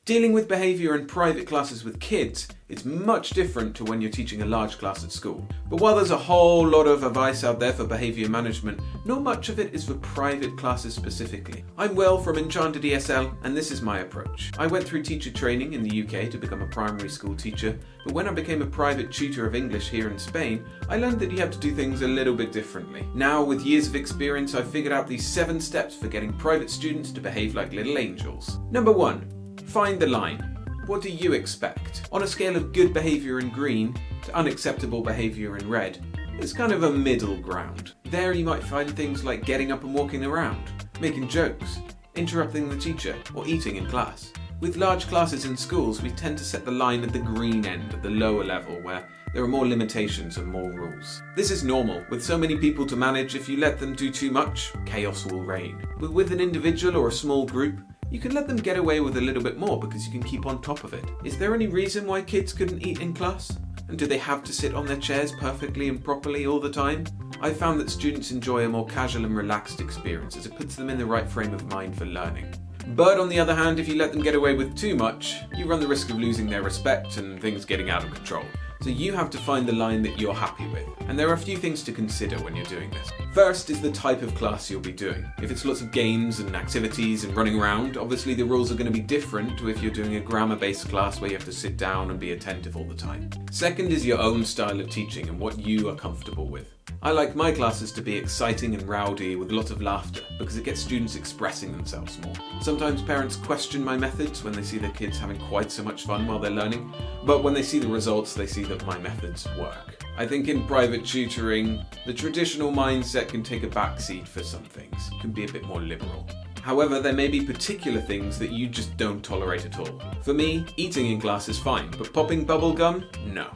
Dealing with behaviour in private classes with kids is much different to when you're teaching a large class at school. But while there's a whole lot of advice out there for behaviour management, not much of it is for private classes specifically. I'm Will from Enchanted ESL, and this is my approach. I went through teacher training in the UK to become a primary school teacher, but when I became a private tutor of English here in Spain, I learned that you have to do things a little bit differently. Now, with years of experience, I've figured out these 7 steps for getting private students to behave like little angels. Number 1. Find the line. What do you expect? On a scale of good behaviour in green to unacceptable behaviour in red, there's kind of a middle ground. There you might find things like getting up and walking around, making jokes, interrupting the teacher, or eating in class. With large classes in schools, we tend to set the line at the green end, at the lower level, where there are more limitations and more rules. This is normal. With so many people to manage, if you let them do too much, chaos will reign. But with an individual or a small group, you can let them get away with a little bit more because you can keep on top of it. Is there any reason why kids couldn't eat in class? And do they have to sit on their chairs perfectly and properly all the time? I've found that students enjoy a more casual and relaxed experience as it puts them in the right frame of mind for learning. But on the other hand, if you let them get away with too much, you run the risk of losing their respect and things getting out of control. So you have to find the line that you're happy with. And there are a few things to consider when you're doing this. First is the type of class you'll be doing. If it's lots of games and activities and running around, obviously the rules are going to be different to if you're doing a grammar-based class where you have to sit down and be attentive all the time. Second is your own style of teaching and what you are comfortable with. I like my classes to be exciting and rowdy with lots of laughter because it gets students expressing themselves more. Sometimes parents question my methods when they see their kids having quite so much fun while they're learning, but when they see the results, they see that my methods work. I think in private tutoring, the traditional mindset can take a backseat for some things. It can be a bit more liberal. However, there may be particular things that you just don't tolerate at all. For me, eating in class is fine, but popping bubble gum? No.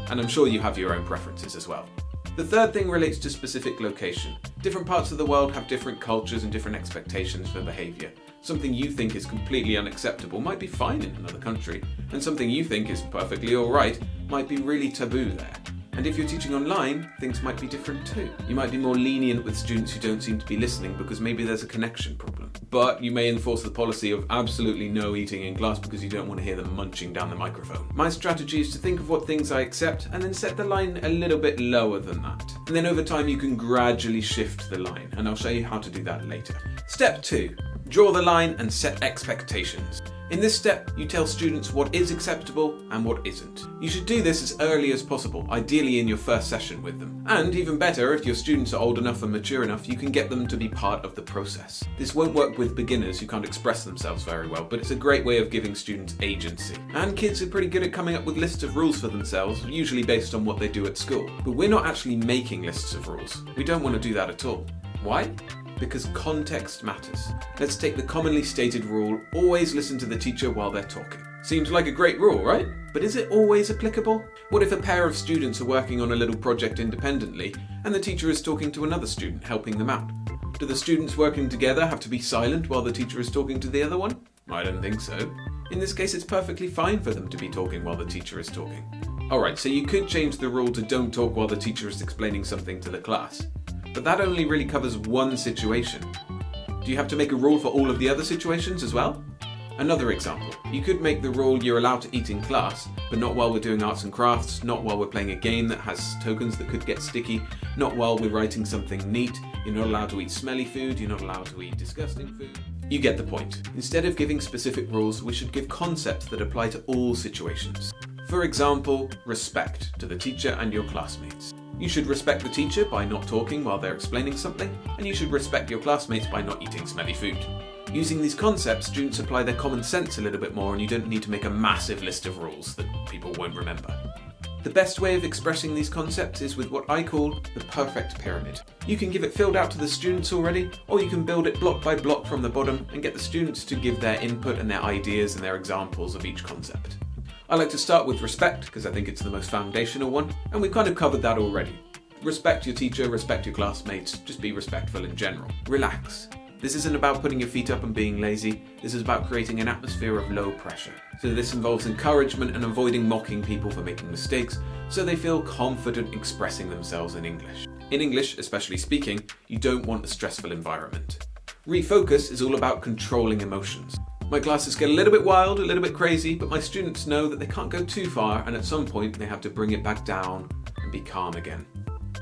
And I'm sure you have your own preferences as well. The third thing relates to specific location. Different parts of the world have different cultures and different expectations for behaviour. Something you think is completely unacceptable might be fine in another country, and something you think is perfectly alright might be really taboo there. And if you're teaching online, things might be different too. You might be more lenient with students who don't seem to be listening because maybe there's a connection problem. But you may enforce the policy of absolutely no eating in class because you don't want to hear them munching down the microphone. My strategy is to think of what things I accept and then set the line a little bit lower than that. And then over time you can gradually shift the line, and I'll show you how to do that later. Step 2. Draw the line and set expectations. In this step, you tell students what is acceptable and what isn't. You should do this as early as possible, ideally in your first session with them. And even better, if your students are old enough and mature enough, you can get them to be part of the process. This won't work with beginners who can't express themselves very well, but it's a great way of giving students agency. And kids are pretty good at coming up with lists of rules for themselves, usually based on what they do at school. But we're not actually making lists of rules. We don't want to do that at all. Why? Because context matters. Let's take the commonly stated rule, always listen to the teacher while they're talking. Seems like a great rule, right? But is it always applicable? What if a pair of students are working on a little project independently and the teacher is talking to another student, helping them out? Do the students working together have to be silent while the teacher is talking to the other one? I don't think so. In this case, it's perfectly fine for them to be talking while the teacher is talking. Alright, so you could change the rule to don't talk while the teacher is explaining something to the class. But that only really covers one situation. Do you have to make a rule for all of the other situations as well? Another example, you could make the rule you're allowed to eat in class, but not while we're doing arts and crafts, not while we're playing a game that has tokens that could get sticky, not while we're writing something neat, you're not allowed to eat smelly food, you're not allowed to eat disgusting food. You get the point. Instead of giving specific rules, we should give concepts that apply to all situations. For example, respect to the teacher and your classmates. You should respect the teacher by not talking while they're explaining something, and you should respect your classmates by not eating smelly food. Using these concepts, students apply their common sense a little bit more, and you don't need to make a massive list of rules that people won't remember. The best way of expressing these concepts is with what I call the perfect pyramid. You can give it filled out to the students already, or you can build it block by block from the bottom and get the students to give their input and their ideas and their examples of each concept. I like to start with respect because I think it's the most foundational one, and we've kind of covered that already. Respect your teacher, respect your classmates, just be respectful in general. Relax. This isn't about putting your feet up and being lazy, this is about creating an atmosphere of low pressure. So this involves encouragement and avoiding mocking people for making mistakes, so they feel confident expressing themselves in English. In English, especially speaking, you don't want a stressful environment. Refocus is all about controlling emotions. My classes get a little bit wild, a little bit crazy, but my students know that they can't go too far, and at some point they have to bring it back down and be calm again.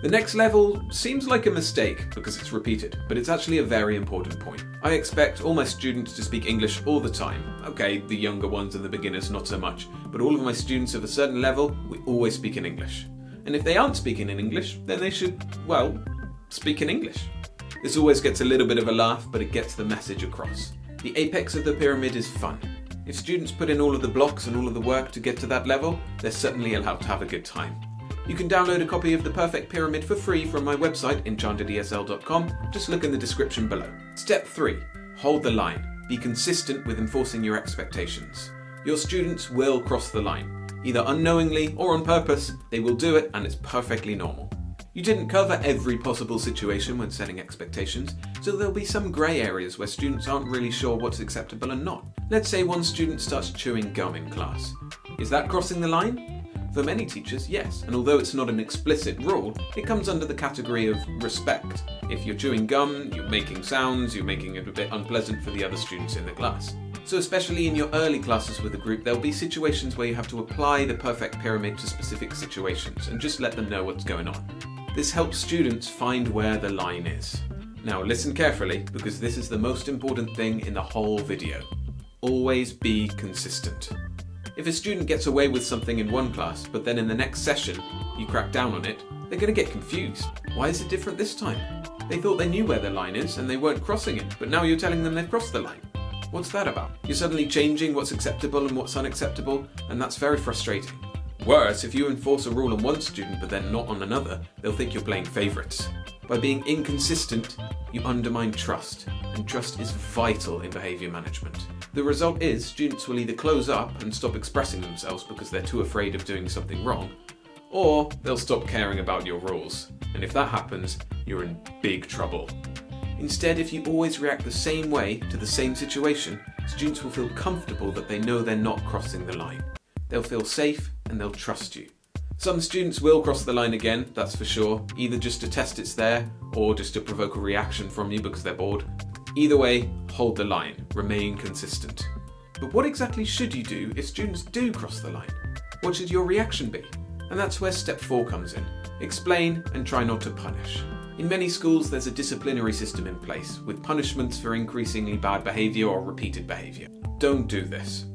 The next level seems like a mistake because it's repeated, but it's actually a very important point. I expect all my students to speak English all the time. Okay, the younger ones and the beginners not so much, but all of my students of a certain level, we always speak in English. And if they aren't speaking in English, then they should, well, speak in English. This always gets a little bit of a laugh, but it gets the message across. The apex of the pyramid is fun. If students put in all of the blocks and all of the work to get to that level, they're certainly allowed to have a good time. You can download a copy of The Perfect Pyramid for free from my website, enchantedesl.com. Just look in the description below. Step 3. Hold the line. Be consistent with enforcing your expectations. Your students will cross the line. Either unknowingly or on purpose, they will do it, and it's perfectly normal. You didn't cover every possible situation when setting expectations, so there'll be some grey areas where students aren't really sure what's acceptable and not. Let's say one student starts chewing gum in class. Is that crossing the line? For many teachers, yes, and although it's not an explicit rule, it comes under the category of respect. If you're chewing gum, you're making sounds, you're making it a bit unpleasant for the other students in the class. So especially in your early classes with a group, there'll be situations where you have to apply the perfect pyramid to specific situations and just let them know what's going on. This helps students find where the line is. Now listen carefully, because this is the most important thing in the whole video. Always be consistent. If a student gets away with something in one class, but then in the next session you crack down on it, they're going to get confused. Why is it different this time? They thought they knew where the line is and they weren't crossing it, but now you're telling them they've crossed the line. What's that about? You're suddenly changing what's acceptable and what's unacceptable, and that's very frustrating. Worse, if you enforce a rule on one student but then not on another, they'll think you're playing favourites. By being inconsistent, you undermine trust, and trust is vital in behaviour management. The result is students will either close up and stop expressing themselves because they're too afraid of doing something wrong, or they'll stop caring about your rules. And if that happens, you're in big trouble. Instead, if you always react the same way to the same situation, students will feel comfortable that they know they're not crossing the line. They'll feel safe and they'll trust you. Some students will cross the line again, that's for sure, either just to test it's there or just to provoke a reaction from you because they're bored. Either way, hold the line, remain consistent. But what exactly should you do if students do cross the line? What should your reaction be? And that's where step 4 comes in. Explain and try not to punish. In many schools there's a disciplinary system in place, with punishments for increasingly bad behaviour or repeated behaviour. Don't do this.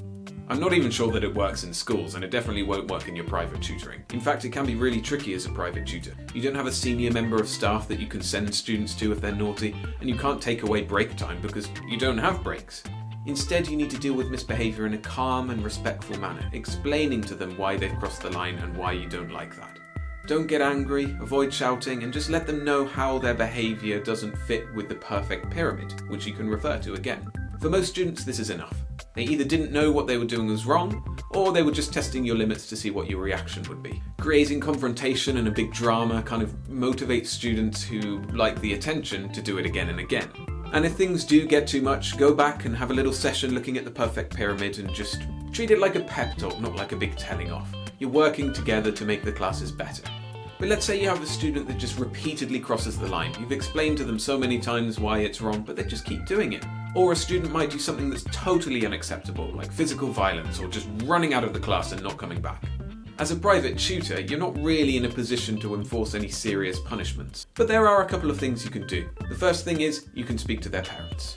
I'm not even sure that it works in schools, and it definitely won't work in your private tutoring. In fact, it can be really tricky as a private tutor. You don't have a senior member of staff that you can send students to if they're naughty, and you can't take away break time because you don't have breaks. Instead, you need to deal with misbehaviour in a calm and respectful manner, explaining to them why they've crossed the line and why you don't like that. Don't get angry, avoid shouting, and just let them know how their behaviour doesn't fit with the perfect pyramid, which you can refer to again. For most students, this is enough. They either didn't know what they were doing was wrong, or they were just testing your limits to see what your reaction would be. Creating confrontation and a big drama kind of motivates students who like the attention to do it again and again. And if things do get too much, go back and have a little session looking at the perfect pyramid and just treat it like a pep talk, not like a big telling off. You're working together to make the classes better. But let's say you have a student that just repeatedly crosses the line. You've explained to them so many times why it's wrong, but they just keep doing it. Or a student might do something that's totally unacceptable, like physical violence or just running out of the class and not coming back. As a private tutor, you're not really in a position to enforce any serious punishments. But there are a couple of things you can do. The first thing is, you can speak to their parents.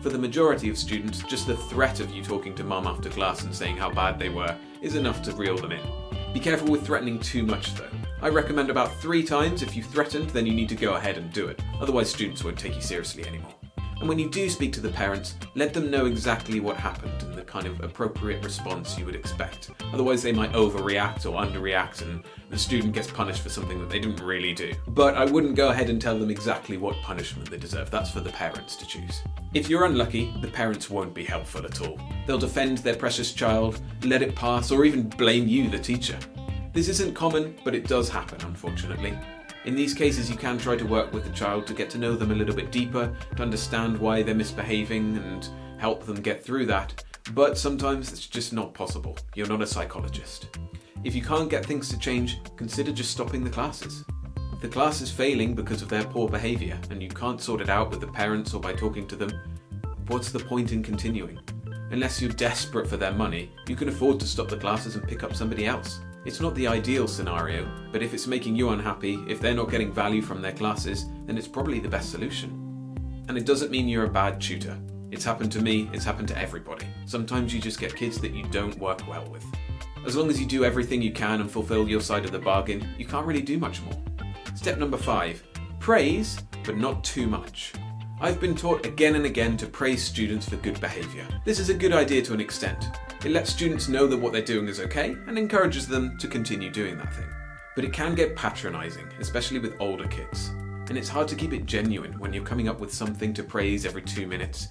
For the majority of students, just the threat of you talking to mum after class and saying how bad they were is enough to reel them in. Be careful with threatening too much though. I recommend about 3 times. If you threatened, then you need to go ahead and do it. Otherwise students won't take you seriously anymore. And when you do speak to the parents, let them know exactly what happened and the kind of appropriate response you would expect. Otherwise they might overreact or underreact and the student gets punished for something that they didn't really do. But I wouldn't go ahead and tell them exactly what punishment they deserve. That's for the parents to choose. If you're unlucky, the parents won't be helpful at all. They'll defend their precious child, let it pass, or even blame you, the teacher. This isn't common, but it does happen, unfortunately. In these cases, you can try to work with the child to get to know them a little bit deeper, to understand why they're misbehaving and help them get through that. But sometimes it's just not possible. You're not a psychologist. If you can't get things to change, consider just stopping the classes. If the class is failing because of their poor behaviour and you can't sort it out with the parents or by talking to them, what's the point in continuing? Unless you're desperate for their money, you can afford to stop the classes and pick up somebody else. It's not the ideal scenario, but if it's making you unhappy, if they're not getting value from their classes, then it's probably the best solution. And it doesn't mean you're a bad tutor. It's happened to me, it's happened to everybody. Sometimes you just get kids that you don't work well with. As long as you do everything you can and fulfill your side of the bargain, you can't really do much more. Step number 5. Praise, but not too much. I've been taught again and again to praise students for good behaviour. This is a good idea to an extent. It lets students know that what they're doing is okay and encourages them to continue doing that thing. But it can get patronising, especially with older kids. And it's hard to keep it genuine when you're coming up with something to praise every 2 minutes.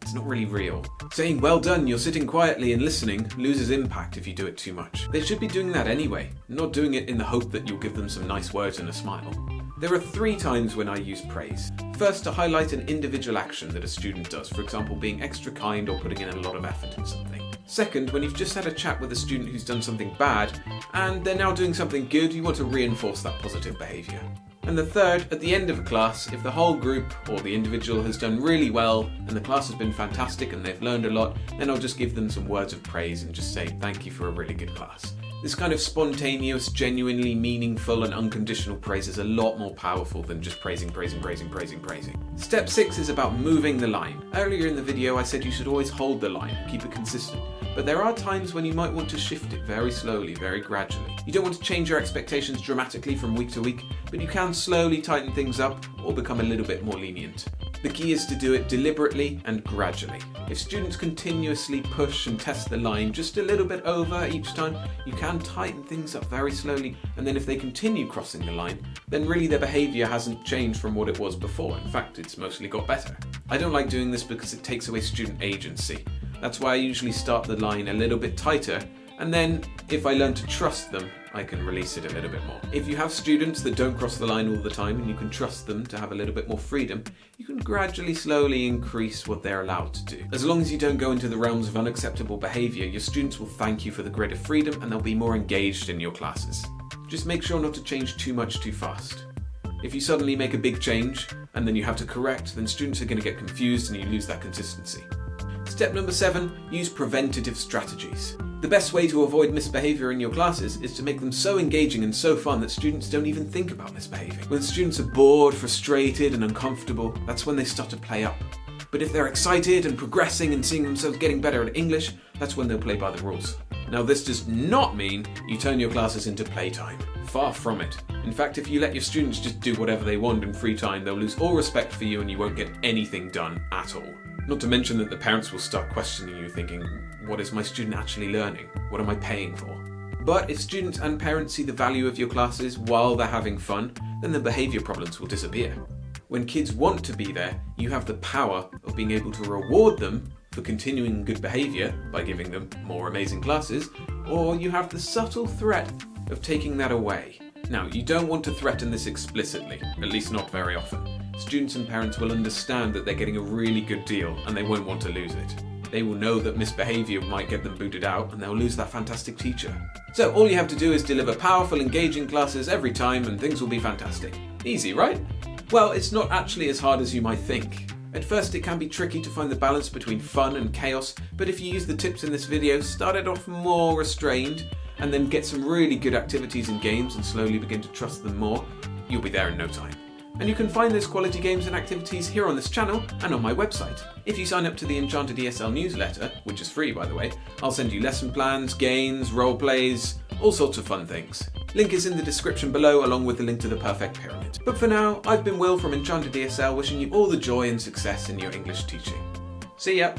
It's not really real. Saying, "Well done, you're sitting quietly and listening," loses impact if you do it too much. They should be doing that anyway, not doing it in the hope that you'll give them some nice words and a smile. There are 3 times when I use praise. First, to highlight an individual action that a student does, for example, being extra kind or putting in a lot of effort in something. Second, when you've just had a chat with a student who's done something bad, and they're now doing something good, you want to reinforce that positive behaviour. And the third, at the end of a class, if the whole group or the individual has done really well and the class has been fantastic and they've learned a lot, then I'll just give them some words of praise and just say thank you for a really good class. This kind of spontaneous, genuinely meaningful and unconditional praise is a lot more powerful than just praising. Step 6 is about moving the line. Earlier in the video I said you should always hold the line, keep it consistent. But there are times when you might want to shift it very slowly, very gradually. You don't want to change your expectations dramatically from week to week, but you can slowly tighten things up or become a little bit more lenient. The key is to do it deliberately and gradually. If students continuously push and test the line just a little bit over each time, you can tighten things up very slowly, and then if they continue crossing the line, then really their behaviour hasn't changed from what it was before. In fact, it's mostly got better. I don't like doing this because it takes away student agency. That's why I usually start the line a little bit tighter, and then if I learn to trust them, I can release it a little bit more. If you have students that don't cross the line all the time and you can trust them to have a little bit more freedom, you can gradually, slowly increase what they're allowed to do. As long as you don't go into the realms of unacceptable behaviour, your students will thank you for the greater freedom and they'll be more engaged in your classes. Just make sure not to change too much too fast. If you suddenly make a big change and then you have to correct, then students are going to get confused and you lose that consistency. Step number 7, use preventative strategies. The best way to avoid misbehaviour in your classes is to make them so engaging and so fun that students don't even think about misbehaving. When students are bored, frustrated and uncomfortable, that's when they start to play up. But if they're excited and progressing and seeing themselves getting better at English, that's when they'll play by the rules. Now this does not mean you turn your classes into playtime. Far from it. In fact, if you let your students just do whatever they want in free time, they'll lose all respect for you and you won't get anything done at all. Not to mention that the parents will start questioning you, thinking, what is my student actually learning? What am I paying for? But if students and parents see the value of your classes while they're having fun, then the behaviour problems will disappear. When kids want to be there, you have the power of being able to reward them for continuing good behaviour by giving them more amazing classes, or you have the subtle threat of taking that away. Now, you don't want to threaten this explicitly, at least not very often. Students and parents will understand that they're getting a really good deal and they won't want to lose it. They will know that misbehaviour might get them booted out and they'll lose that fantastic teacher. So all you have to do is deliver powerful, engaging classes every time and things will be fantastic. Easy, right? Well, it's not actually as hard as you might think. At first it can be tricky to find the balance between fun and chaos, but if you use the tips in this video, start it off more restrained and then get some really good activities and games and slowly begin to trust them more, you'll be there in no time. And you can find those quality games and activities here on this channel and on my website. If you sign up to the Enchanted ESL newsletter, which is free by the way, I'll send you lesson plans, games, role plays, all sorts of fun things. Link is in the description below along with the link to the perfect pyramid. But for now, I've been Will from Enchanted ESL wishing you all the joy and success in your English teaching. See ya!